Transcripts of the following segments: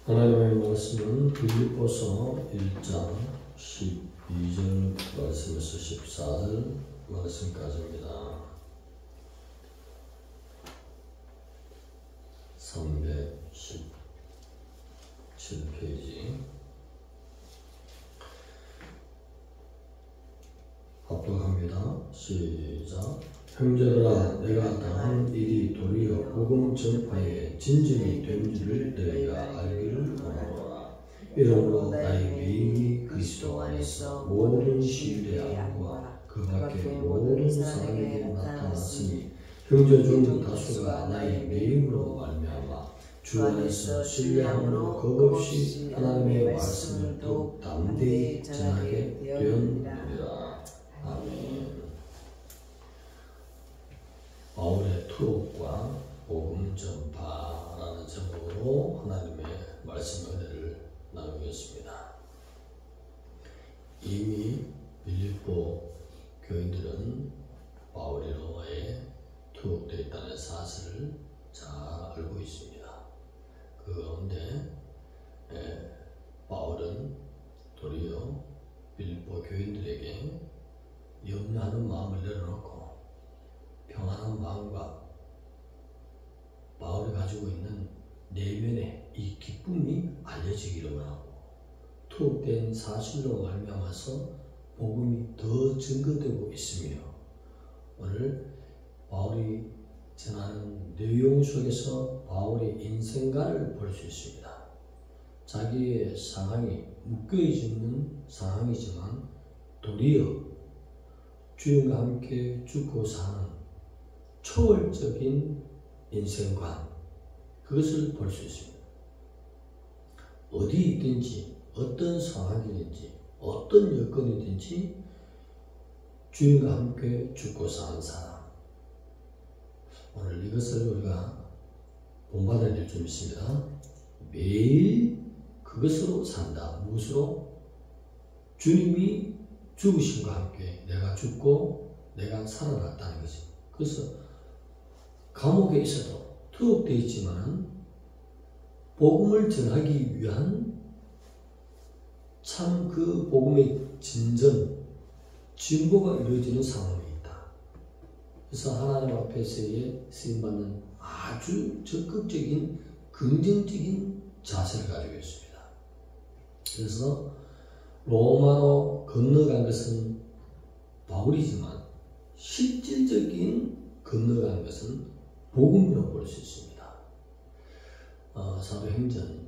하나님의 말씀은 빌립보서 1장 12절 말씀에서 14절 말씀까지입니다. 317페이지 합독합니다. 시작. 형제들아, 내가 당한 일이 도리어 복음 전파에 진정이 된 줄을 너희가 알기를 원하노라. 이러므로 나의 매임이 그리스도 안에서 모든 시대의 안과 그 밖의 모든 사람에게 나타났으니 형제 중 다수가 나의 매임으로 말미암아 주 안에서 신뢰함으로 겁없이 하나님의 말씀을 더욱 담대히 전하게 되었느니라. 아멘. 바울의 투옥과 복음 전파라는 제목으로 하나님의 말씀 은혜를 나누겠습니다. 이미 빌립보 교인들은 바울이 로마에 투옥되어 있다는 사실을 잘 알고 있습니다. 그 가운데 바울은 도리어 빌립보 교인들에게 염려하는 마음을 내려놓고 평안한 마음과 바울이 가지고 있는 내면의 이 기쁨이 알려지기를 원하고 투옥된 사실로 말미암아서 복음이 더 증거되고 있으며 오늘 바울이 전하는 내용 속에서 바울의 인생관을 볼 수 있습니다. 자기의 상황이 묶여있는 상황이지만 도리어 주님과 함께 죽고 사는 초월적인 인생관, 그것을 볼 수 있습니다. 어디 있든지 어떤 상황이든지 어떤 여건이든지 주님과 함께 죽고 사는 사람, 오늘 이것을 우리가 본받아야 될 줄 믿습니다. 매일 그것으로 산다. 무엇으로? 주님이 죽으심과 함께 내가 죽고 내가 살아났다는 것이. 그래서 감옥에 있어도 투옥되어 있지만 복음을 전하기 위한 참 그 복음의 진보가 이루어지는 상황이 있다. 그래서 하나님 앞에서의 쓰임받는 아주 적극적인 긍정적인 자세를 가지고 있습니다. 그래서 로마로 건너간 것은 바울이지만 실질적인 건너간 것은 복음으로 볼 수 있습니다. 사도행전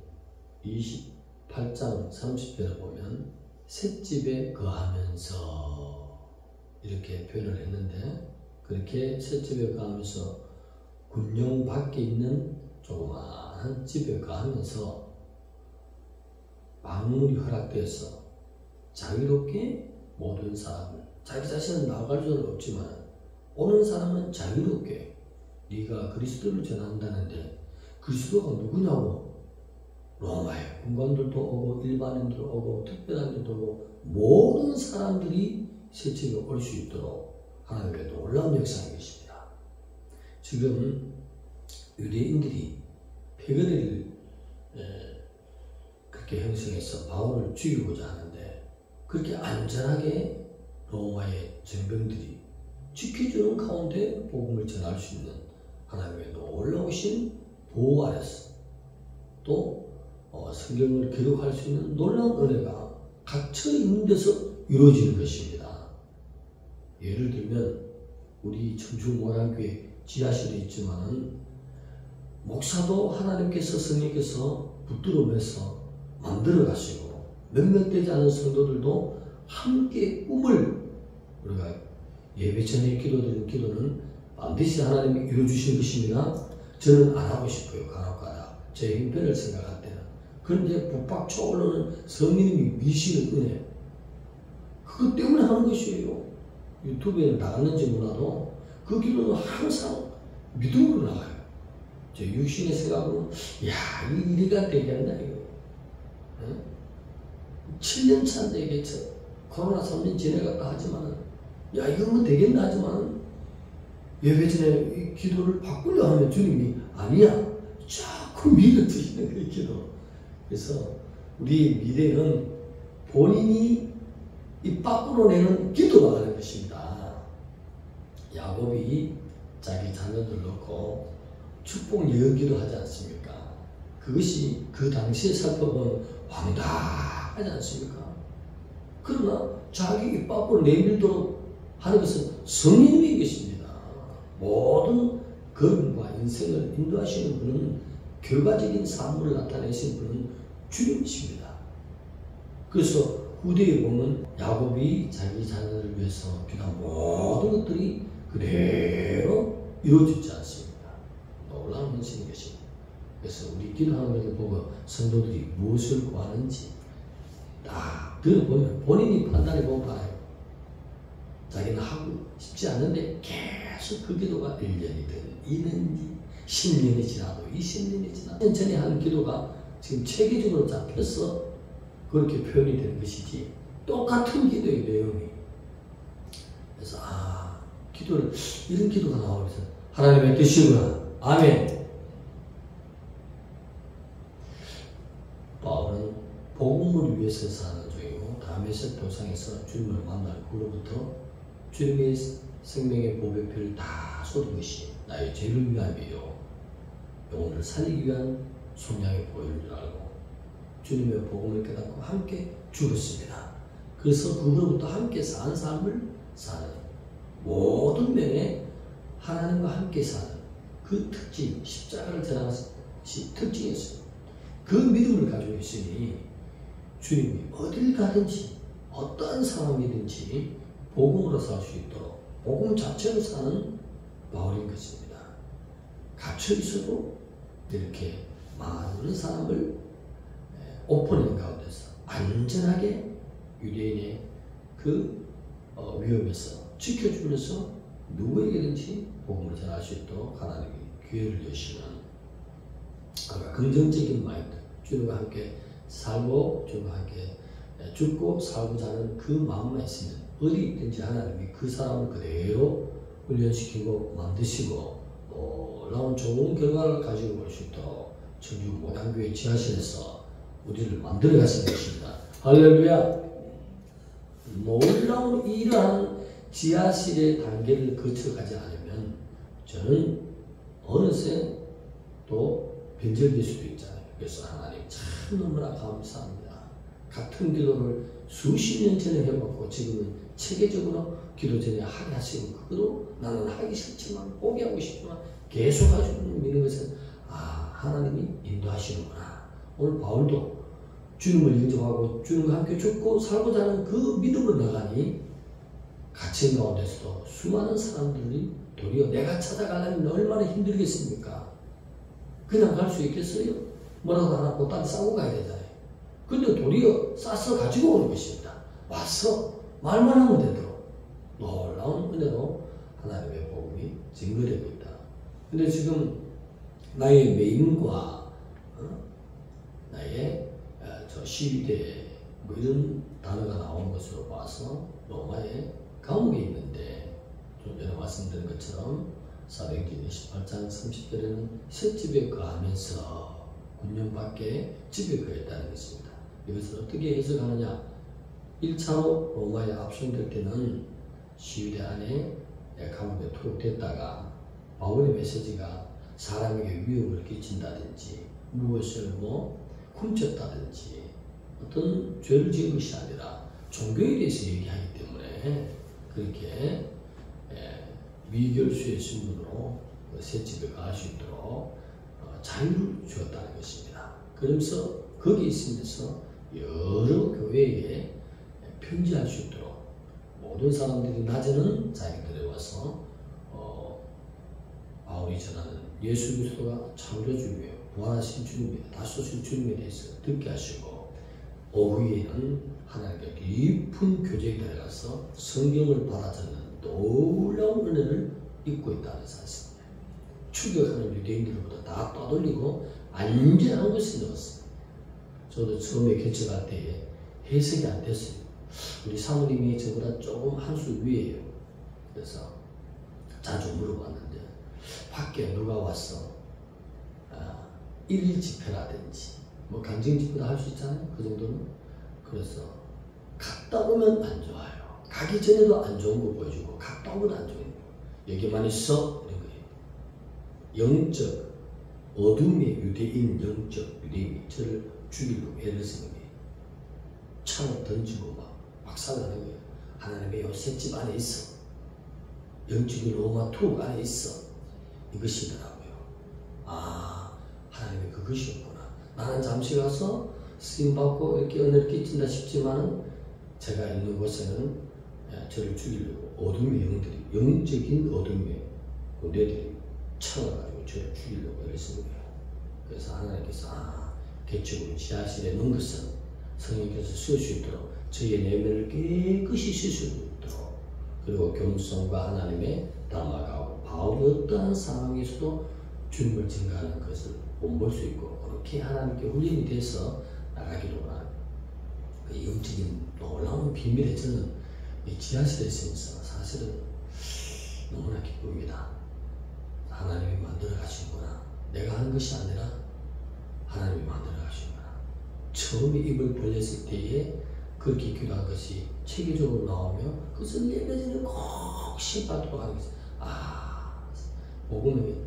28장 30절을 보면 셋집에 거하면서 이렇게 표현을 했는데, 그렇게 셋집에 거하면서 군용 밖에 있는 조그마한 집에 거하면서 방문이 허락돼서 자유롭게 모든 사람을, 자기 자신은 나아갈 수는 없지만 오는 사람은 자유롭게 네가 그리스도를 전한다는데 그리스도가 누구냐고 로마의 군관들도 오고 일반인들 오고 특별한 일도 오고 모든 사람들이 새집에 올 수 있도록 하나님의 놀라운 역사인 것입니다. 지금 유대인들이 패거리를 그렇게 형성해서 바울을 죽이고자 하는데 그렇게 안전하게 로마의 전병들이 지켜주는 가운데 복음을 전할 수 있는 하나님의 놀라우신 보호 아래서 또 성경을 기록할 수 있는 놀라운 은혜가 갇혀 있는 데서 이루어지는 것입니다. 예를 들면 우리 청주모양교회 지하실에 있지만 목사도 하나님께서 성령께서 붙들어매서 만들어 가시고 몇몇 되지 않은 성도들도 함께 꿈을, 우리가 예배 전에 기도드리는 기도는 반드시 하나님이 이루어주신 것입니다. 저는 안 하고 싶어요. 간혹가다 제 형편을 생각할 때는. 그런데 북박쳐 오르는 성령님이 미시는 은혜, 그것 때문에 하는 것이에요. 유튜브에 나갔는지 몰라도 그 기도는 항상 믿음으로 나가요. 제 육신의 생각으로 야, 이 일이가 되겠나 이거. 7년 차인데 이게 코로나 3년 지내갔다 하지만 야, 이거 뭐 되겠나 하지만 예배 전에 이 기도를 바꾸려 하면 주님이 아니야, 자꾸 밀어주시는 그 기도. 그래서 우리의 미래는 본인이 입 밖으로 내는 기도가 하는 것입니다. 야곱이 자기 자녀들 놓고 축복 예언기도 하지 않습니까? 그것이 그 당시에 살펴보면 황당하지 않습니까? 그러나 자기 입 밖으로 내밀도록 하는 것은 성령의 것입니다. 모든 걸음과 인생을 인도하시는 분은 결과적인 삶을 나타내신 분은 주님이십니다. 그래서 후대에 보면 야곱이 자기 자녀를 위해서 기도한 모든 것들이 그대로 이루어지지 않습니다. 놀라운 현실인 것입니다. 그래서 우리 기도하는 것을 보고 성도들이 무엇을 구하는지 딱 들어보면 본인이 판단해보면 봐요. 자기는 하고 싶지 않은데 계속 그 기도가 1년이든 2년이든 10년이 지나도 20년이 지나도 천천히 하는 기도가 지금 체계적으로 잡혀서 그렇게 표현이 되는 것이지 똑같은 기도의 내용이. 그래서 기도를 이런 기도가 나오면서 하나님의 뜻이구나. 아멘. 바울은 복음을 위해서 사는 중이고 다메섹 도상에서 주님을 만날 후로부터 주님의 생명의 보배표를 다 쏟은 것이 나의 죄를 위함이요 영혼을 살리기 위한 속량의 보혈인 줄 알고 주님의 복음을 깨닫고 함께 죽었습니다. 그래서 그후로부터 함께 산 삶을 사는 모든 면에 하나님과 함께 사는 그 특징, 십자가를 전하는 것이 특징이었습니다. 그 믿음을 가지고 있으니 주님이 어딜 가든지 어떠한 상황이든지 복음으로 살 수 있도록 복음 자체로 사는 바울인 것입니다. 갇혀 있어도 이렇게 많은 사람을 오픈인 가운데서 안전하게 유대인의 그 위험에서 지켜주면서 누구에게든지 복음을 전할 수 있도록 하나님이 기회를 여시는 긍정적인 마인드, 주님과 함께 살고 주님과 함께 죽고 살고자 하는 그 마음만 있으면 어디 있든지 하나님이 그 사람을 그대로 훈련시키고 만드시고 놀라운 좋은 결과를 가지고 올 수 있도록 천주 모양교회 지하실에서 우리를 만들어 가시는 것입니다. 할렐루야. 놀라운 이러한 지하실의 단계를 거쳐가지 않으면 저는 어느새 또 변절될 수도 있잖아요. 그래서 하나님 참 너무나 감사합니다. 같은 기도를 수십 년 전에 해봤고 지금은 체계적으로 기도 전에 하게 하시고 그것도 나는 하기 싫지만 포기하고 싶지만 계속 하시고 믿는 것은 하나님이 인도하시는구나. 오늘 바울도 주님을 인정하고 주님과 함께 죽고 살고자 하는 그 믿음으로 나가니 갇힌 가운데서도 수많은 사람들이 도리어 내가 찾아가려면 얼마나 힘들겠습니까? 그냥 갈 수 있겠어요? 뭐라도 하나 보따리 싸고 가야 되잖아요. 근데 도리어 싸서 가지고 오는 것입니다. 와서 말만 하면 되도록 놀라운 은혜로 하나님의 복음이 증거되고 있다. 근데 지금 나의 메인과 나의 저 시위대 뭐 이런 단어가 나오는 것으로 봐서 로마의 감옥에 있는데 좀 전에 말씀드린 것처럼 사도행전 28장 30절에는 셋집에 거하면서 9년 밖에 집에 거했다는 것입니다. 이것을 어떻게 해석하느냐? 1차로 로마에 압송될 때는 시위대 안에 감옥에 투옥됐다가 바울의 메시지가 사람에게 위협을 끼친다든지 무엇을 훔쳤다든지 어떤 죄를 지은 것이 아니라 종교에 대해서 얘기하기 때문에 그렇게 미결수의 신분으로 셋집에 갈 수 있도록 자유를 주었다는 것입니다. 그러면서 거기 있으면서 여러 교회에 편지할 수 있도록 모든 사람들이 낮에는 자기들에 와서 바울이 전하는 예수 그리스도가 창조주님이에요. 부활하신 주님이에요. 다소신 주님에 대해서 듣게 하시고 오후에는 하나님께 깊은 교제에 들어가서 성경을 받아 적는 놀라운 은혜를 입고 있다는 사실입니다. 추격하는 유대인들보다 다 떠돌리고 안전한 것을 넣었습니다. 저도 처음에 개척할 때에 해석이 안 됐어요. 우리 사모님이 저보다 조금 한 수 위에요. 그래서 자주 물어봤는데 밖에 누가 와서 1일 집회라든지 뭐 간증집보다 할 수 있잖아요. 그 정도는. 그래서 갔다 오면 안 좋아요. 가기 전에도 안 좋은 거 보여주고 갔다 오면 안 좋은 거. 여기만 있어 이런 거예요. 영적 어둠의 유대인, 영적 유대인이 저를 죽이려고 애를 쓰는 거예요. 창을 던지고 막 살아가는 거예요. 하나님의 요새 집 안에 있어. 영적인 로마 투옥 안에 있어. 이것이더라고요. 아, 하나님의 그것이었구나. 나는 잠시 가서 쓰임받고 이렇게 은혜를 끼친다 싶지만은 제가 있는 곳에는 저를 죽이려고 어둠의 영들이, 영적인 어둠의 군대들이 창을 가지고 저를 죽이려고 애를 쓰는 거예요. 그래서 하나님께서 개축으로 지하실에 넣은 것은 성령께서 쓸 수 있도록 저희의 내면을 깨끗이 씻을 수 있도록, 그리고 겸손과 하나님의 담아가고 바울이 어떠한 상황에서도 주님을 증거하는 것을 본볼 수 있고 그렇게 하나님께 훈련이 돼서 나가기로 하는 그 영적인 놀라운 비밀에 저는 이 지하실에 있으면서 사실은 너무나 기쁩니다. 하나님이 만들어 가시는구나. 내가 하는 것이 아니라 하나님이 만들어 가시는구나. 처음에 입을 벌렸을 때에 그렇게 기도한 것이 체계적으로 나오며 그것을 내면에 꼭 심받도록 하는 것이 복음은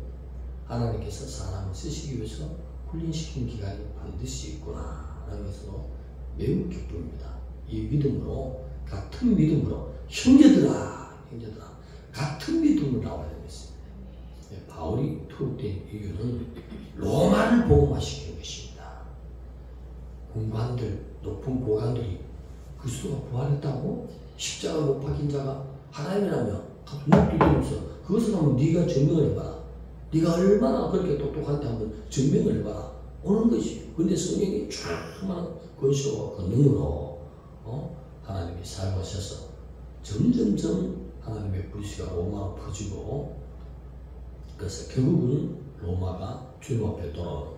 하나님께서 사람을 쓰시기 위해서 훈련시킨 기간이 반드시 있구나 라는 것으로 매우 기쁩니다. 이 믿음으로, 같은 믿음으로 형제들아 같은 믿음으로 나와야 되겠습니다. 바울이 투옥된 이유는 로마를 복음화시키는 것입니다. 군관들, 높은 고관들이 그리스도가 부활했다고? 십자가 못 박힌 자가 하나님이라며 목 두드리면서 그것을 한번 네가 증명을 해봐라. 네가 얼마나 그렇게 똑똑한데 한번 증명을 해봐라. 오는 것이. 근데 성령이 충만한 권세와 권능으로 하나님이 사용하셔서 점점점 하나님의 불씨가 로마로 퍼지고, 그래서 결국은 로마가 주님 앞에 돌아오는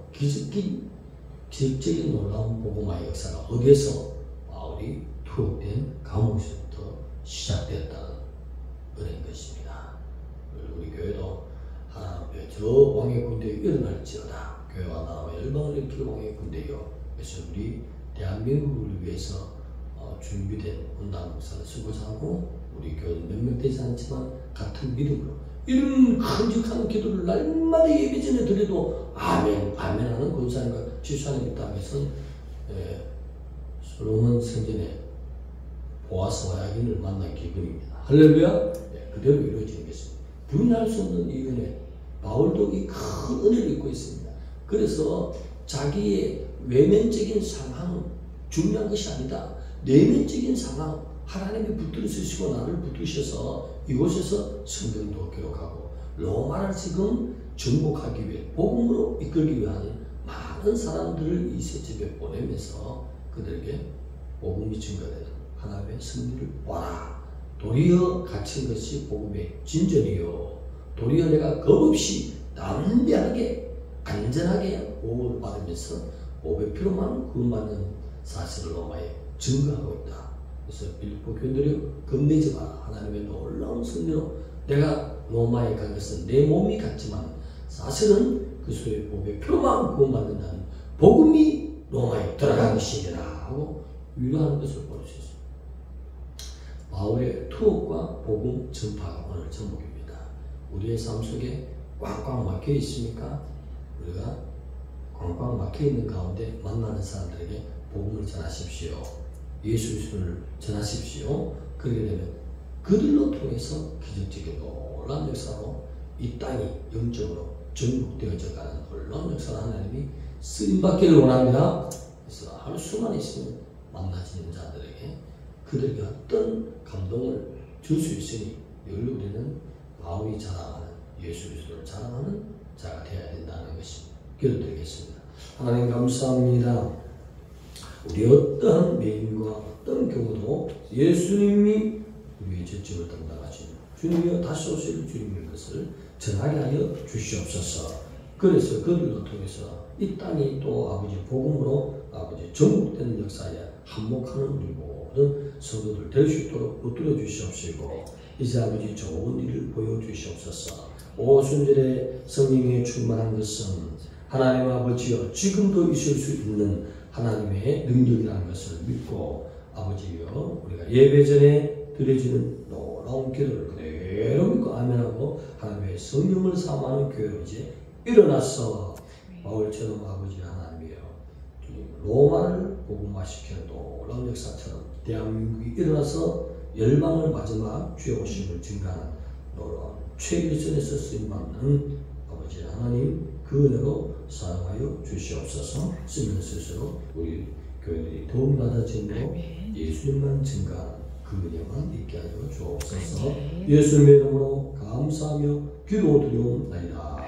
기적적인 놀라운 복음화의 역사가 어디에서? 바울이 투옥된 감옥에서부터 시작되었다는 은혜인 것입니다. 우리 교회도 하나님 앞에 저 왕의 군대에 일어날지어다. 교회와 나라와 열방을 일으킬 왕의 군대요. 그래서 우리 대한민국을 위해서 준비된 온당 목사를 쓰고자 하고, 우리 교회는 몇 명 되지 않지만 같은 믿음으로 이런 간직한 기도를 날마다 예배 전에 드려도 아멘 하는 권사님과 집사님 땅에서는 솔로몬 성전에 보아스와 야긴을 만난 기분입니다. 할렐루야. 그대로 이루어지는 것입니다. 부인할 수 없는 이 은혜. 바울도 이 큰 은혜를 입고 있습니다. 그래서 자기의 외면적인 상황 중요한 것이 아니다. 내면적인 상황, 하나님이 붙들어 주시고 나를 붙드셔서 이곳에서 성경도 기록하고 로마를 지금 정복하기 위해 복음으로 이끌기 위한 많은 사람들을 이 세집에 보내면서 그들에게 복음이 증거되는 하나님의 승리를 보라. 도리어 갇힌 것이 복음의 진전이요. 도리어 내가 겁없이 담대하게 안전하게 보호를 받으면서 보배 피로만 구원받는 사실을 로마에 증거하고 있다. 그래서 빌립보 교인들이 겁내지 마라. 하나님의 놀라운 승리로 내가 로마에 간 것은 내 몸이 같지만 사실은 그 소의 보배 피로만 구원받는다는 복음이 로마에 들어간 것이니라 하고 위로하는 것을 볼 수 있습니다. 바울의 투옥과 복음 전파가 오늘 제목입니다. 우리의 삶 속에 꽉꽉 막혀 있습니까? 우리가 꽉꽉 막혀 있는 가운데 만나는 사람들에게 복음을 전하십시오. 예수 그리스도를 전하십시오. 그렇게 되면 그들로 통해서 기적적인 놀라운 역사로 이 땅이 영적으로 전국되어져 가는 놀라운 역사를 하나님이 쓰임받기를 원합니다. 그래서 할 수만 있으면 만나지는 자들에게 그들에게 어떤 감동을 줄 수 있으니 늘 우리는 바울이 자랑하는 예수 그리스도를 자랑하는 자가 되어야 된다는 것입니다. 기도드리겠습니다. 하나님 감사합니다. 우리 어떠한 매인과 어떤 경우도 예수님이 우리의 죄짐을 담당하시는 주님이여 다시 오실 주님의 것을 전하게 하여 주시옵소서. 그래서 그들로 통해서 이 땅이 또 아버지 복음으로 아버지 전국되는 역사에 한몫하는 우리 모든 성도들 될 수 있도록 붙들어 주시옵시고, 이제 아버지 좋은 일을 보여주시옵소서. 오순절에 성령에 충만한 것은 하나님 아버지여 지금도 있을 수 있는 하나님의 능력이라는 것을 믿고 아버지여 우리가 예배 전에 드려지는 놀라운 기도를 그대로 믿고 아멘하고 하나님의 성령을 사모하는 교회로 이제 일어나서 마을처럼 아버지 하나님이여 로마를 복음화시키는 놀라운 역사처럼 대한민국이 일어나서 열방을 마지막 주의 오심을 증가하는 놀라운 최일선에서 쓰임받는 아버지 하나님 그 은혜로 사용하여 주시옵소서. 쓰면 쓸수록 우리 교회들이 더욱 낮아짐으로 예수님만 증가하는 그 은혜만 있게 하여 주옵소서. 예수님의 이름으로 감사하며 기도드리옵나이다.